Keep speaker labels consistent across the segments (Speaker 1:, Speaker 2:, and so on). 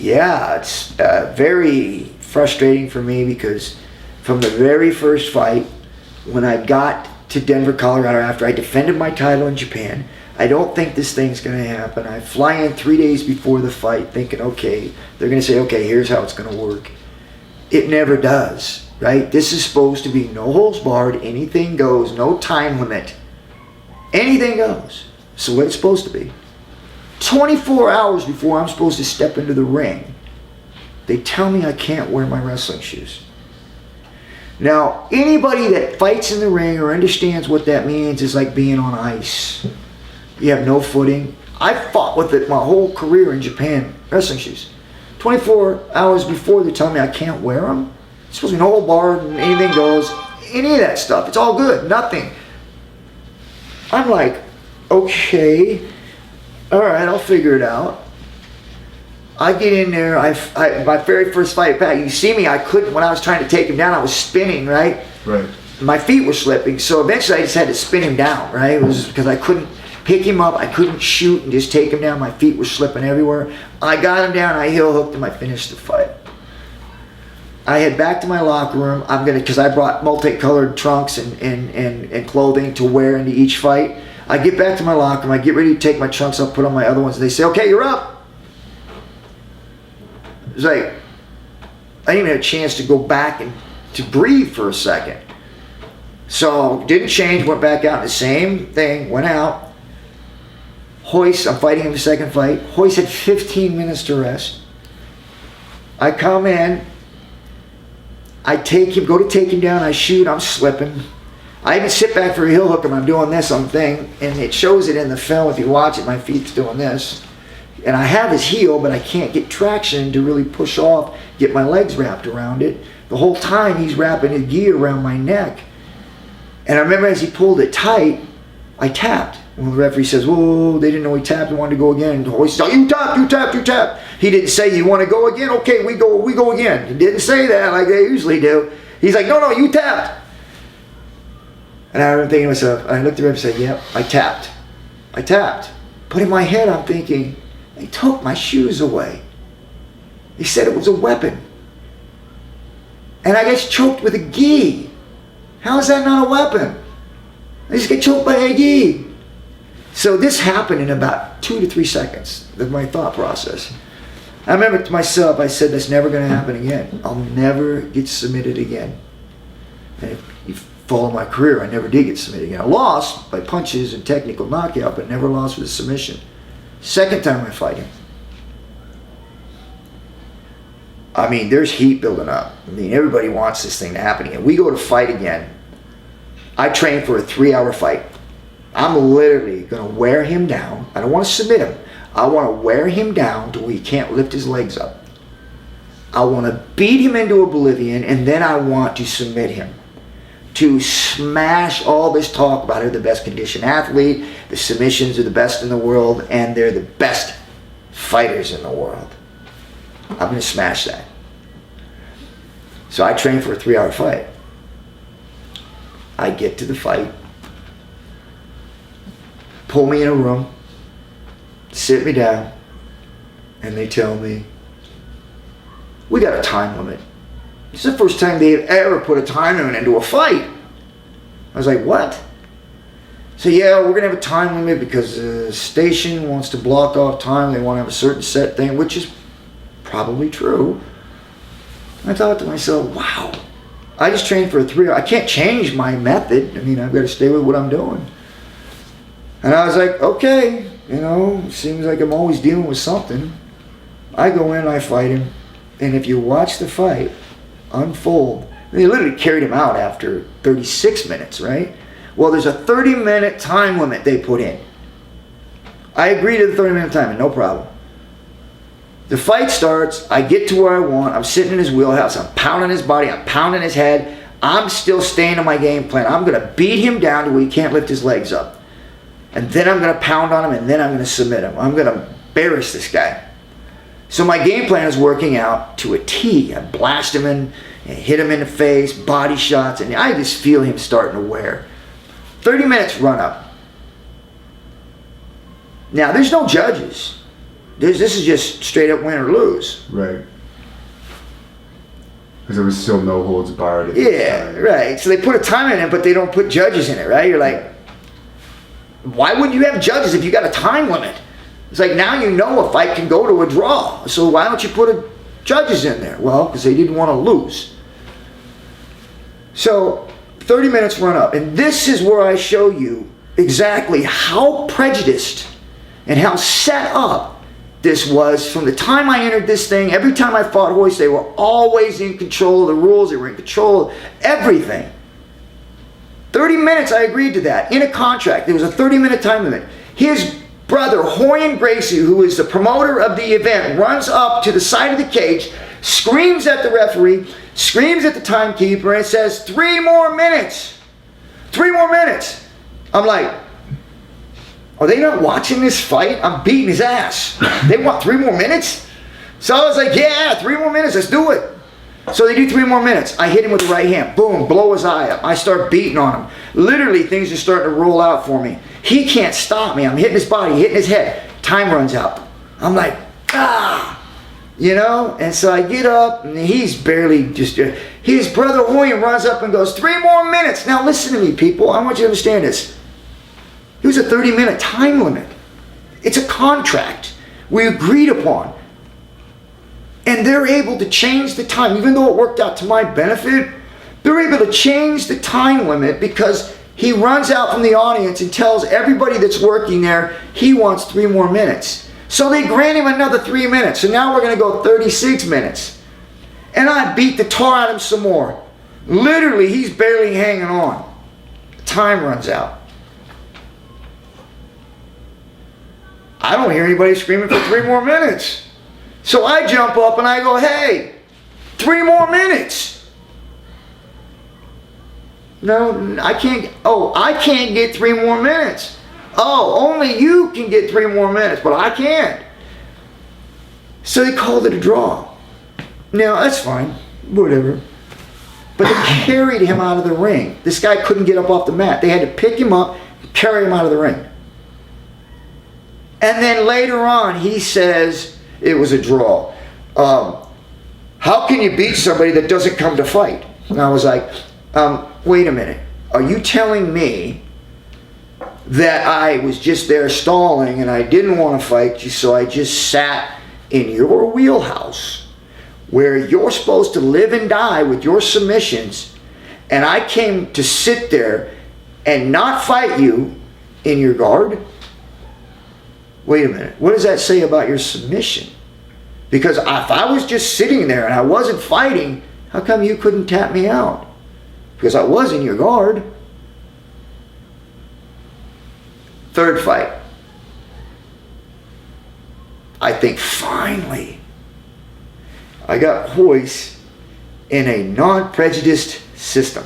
Speaker 1: Yeah, it's very frustrating for me because from the very first fight, when I got to Denver, Colorado, after I defended my title in Japan, I don't think this thing's going to happen. I fly in 3 days before the fight thinking, okay, they're going to say, okay, here's how it's going to work. It never does, right? This is supposed to be no holds barred, anything goes, no time limit. Anything goes. So what it's supposed to be. 24 hours before I'm supposed to step into the ring, they tell me I can't wear my wrestling shoes. Now, anybody that fights in the ring or understands what that means is like being on ice. You have no footing. I fought with it my whole career in Japan, wrestling shoes. 24 hours before, they're telling me I can't wear them. It's supposed to be no hold barred, anything goes, any of that stuff. It's all good, nothing. I'm like, okay, all right, I'll figure it out. I get in there, my very first fight back, you see me, I couldn't, when I was trying to take him down, I was spinning, right?
Speaker 2: Right.
Speaker 1: My feet were slipping, so eventually I just had to spin him down, right? It was because I couldn't pick him up, I couldn't shoot and just take him down, my feet were slipping everywhere. I got him down, I heel hooked him, I finished the fight. I head back to my locker room, because I brought multicolored trunks and clothing to wear into each fight. I get back to my locker room, I get ready to take my trunks up, put on my other ones, and they say, okay, you're up. It was like, I didn't even have a chance to go back and to breathe for a second. So, didn't change, went back out, the same thing, went out. Royce, I'm fighting him the second fight. Royce had 15 minutes to rest. I come in, I take him, go to take him down, I shoot, I'm slipping. I even sit back for a heel hook and I'm doing this on thing, and it shows it in the film if you watch it, my feet's doing this. And I have his heel, but I can't get traction to really push off, get my legs wrapped around it. The whole time he's wrapping his gi around my neck. And I remember as he pulled it tight, I tapped. When the referee says, whoa, they didn't know he tapped and wanted to go again. And Royce said, you tapped, you tapped, you tapped. He didn't say, you want to go again? Okay, we go again. He didn't say that like they usually do. He's like, no, you tapped. And I remember thinking to myself, I looked at him and said, yep, I tapped. But in my head, I'm thinking, they took my shoes away. They said it was a weapon. And I got choked with a gi. How is that not a weapon? I just get choked by a gi. So this happened in about 2 to 3 seconds of my thought process. I remember to myself, I said, that's never going to happen again. I'll never get submitted again. And if you follow my career, I never did get submitted again. I lost by punches and technical knockout, but never lost with a submission. Second time I fight him. I mean, there's heat building up. I mean, everybody wants this thing to happen again. We go to fight again. I train for a 3-hour fight. I'm literally going to wear him down. I don't want to submit him. I want to wear him down to where he can't lift his legs up. I want to beat him into oblivion, and then I want to submit him. To smash all this talk about they're the best conditioned athlete, the submissions are the best in the world, and they're the best fighters in the world. I'm going to smash that. So I train for a 3-hour fight. I get to the fight. Pull me in a room. Sit me down. And they tell me, we got a time limit. It's the first time they've ever put a time limit into a fight. I was like, what? So yeah, we're going to have a time limit because the station wants to block off time. They want to have a certain set thing, which is probably true. I thought to myself, wow, I just trained for a 3-hour. I can't change my method. I mean, I've got to stay with what I'm doing. And I was like, okay, seems like I'm always dealing with something. I go in, I fight him. And if you watch the fight unfold, they literally carried him out after 36 minutes, right? Well, there's a 30-minute time limit they put in. I agree to the 30-minute time, no problem. The fight starts, I get to where I want, I'm sitting in his wheelhouse, I'm pounding his body, I'm pounding his head, I'm still staying on my game plan. I'm going to beat him down to where he can't lift his legs up. And then I'm going to pound on him, and then I'm going to submit him. I'm going to embarrass this guy. So my game plan is working out to a T. I blast him in, and hit him in the face, body shots, and I just feel him starting to wear. 30 minutes run up. Now, there's no judges. This is just straight up win or lose.
Speaker 2: Right. Because there was still no holds barred at this time.
Speaker 1: Right. So they put a time in it, but they don't put judges in it, right? You're like, why wouldn't you have judges if you got a time limit? It's like, now you know a fight can go to a draw. So why don't you put judges in there? Well, because they didn't want to lose. So 30 minutes run up. And this is where I show you exactly how prejudiced and how set up this was from the time I entered this thing. Every time I fought Royce, they were always in control of the rules. They were in control of everything. 30 minutes, I agreed to that in a contract. There was a 30-minute time limit. His brother, Royce Gracie, who is the promoter of the event, runs up to the side of the cage, screams at the referee, screams at the timekeeper, and says, 3 more minutes. 3 more minutes. I'm like, are they not watching this fight? I'm beating his ass. They want 3 more minutes? So I was like, yeah, 3 more minutes, let's do it. So they do 3 more minutes. I hit him with the right hand. Boom, blow his eye up. I start beating on him. Literally, things are starting to roll out for me. He can't stop me. I'm hitting his body, hitting his head. Time runs out. I'm like, you know? And so I get up, and he's barely just... His brother William runs up and goes, 3 more minutes. Now listen to me, people. I want you to understand this. It was a 30-minute time limit. It's a contract we agreed upon. And they're able to change the time. Even though it worked out to my benefit, they're able to change the time limit because he runs out from the audience and tells everybody that's working there he wants 3 more minutes. So they grant him another 3 minutes. So now we're going to go 36 minutes. And I beat the tar out of him some more. Literally, he's barely hanging on. Time runs out. I don't hear anybody screaming for 3 more minutes. So I jump up and I go, hey, 3 more minutes. No, I can't. Oh, I can't get 3 more minutes. Oh, only you can get 3 more minutes, but I can't. So they called it a draw. Now, that's fine. Whatever. But they carried him out of the ring. This guy couldn't get up off the mat. They had to pick him up and carry him out of the ring. And then later on, he says it was a draw. How can you beat somebody that doesn't come to fight? And I was like, wait a minute. Are you telling me that I was just there stalling and I didn't want to fight you, so I just sat in your wheelhouse where you're supposed to live and die with your submissions, and I came to sit there and not fight you in your guard? Wait a minute, what does that say about your submission? Because if I was just sitting there and I wasn't fighting, how come you couldn't tap me out? Because I was in your guard. Third fight. I think finally I got Royce in a non-prejudiced system.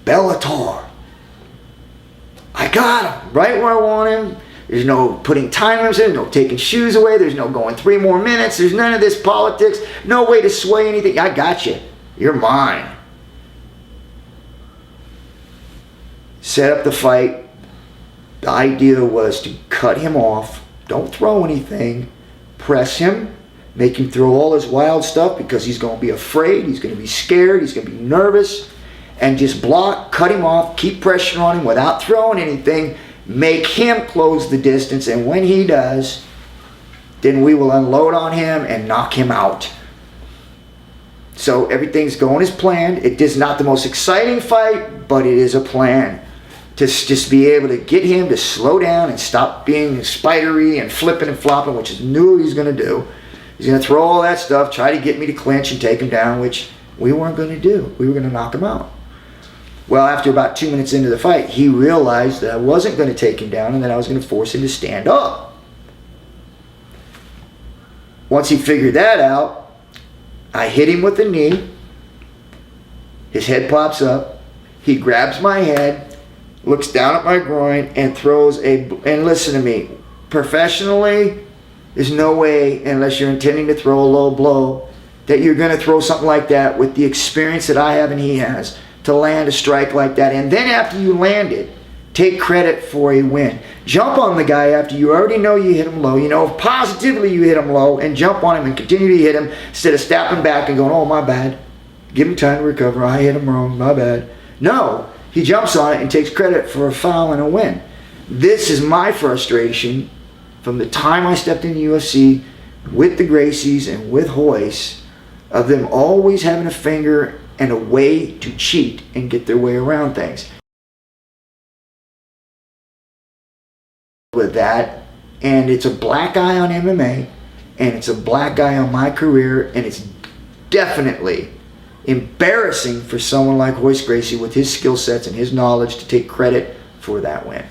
Speaker 1: Bellator. I got him right where I want him. There's no putting time limits in, no taking shoes away, there's no going 3 more minutes, there's none of this politics, no way to sway anything. I got you. You're mine. Set up the fight. The idea was to cut him off, don't throw anything, press him, make him throw all his wild stuff because he's going to be afraid, he's going to be scared, he's going to be nervous, and just block, cut him off, keep pressure on him without throwing anything. Make him close the distance, and when he does, then we will unload on him and knock him out. So everything's going as planned. It is not the most exciting fight, but it is a plan to just be able to get him to slow down and stop being spidery and flipping and flopping, which is knew he was going to do. He's going to throw all that stuff, try to get me to clinch and take him down, which we weren't going to do. We were going to knock him out. Well, after about 2 minutes into the fight, he realized that I wasn't going to take him down and that I was going to force him to stand up. Once he figured that out, I hit him with the knee. His head pops up. He grabs my head, looks down at my groin, and throws and listen to me, professionally, there's no way, unless you're intending to throw a low blow, that you're going to throw something like that with the experience that I have and he has, to land a strike like that. And then after you land it, take credit for a win. Jump on the guy after you already know you hit him low. You know positively you hit him low, and jump on him and continue to hit him instead of stepping back and going, oh, my bad. Give him time to recover. I hit him wrong. My bad. No, he jumps on it and takes credit for a foul and a win. This is my frustration from the time I stepped in the UFC with the Gracies and with Royce, of them always having a finger and a way to cheat and get their way around things. With that, and it's a black eye on MMA, and it's a black eye on my career, and it's definitely embarrassing for someone like Royce Gracie with his skill sets and his knowledge to take credit for that win.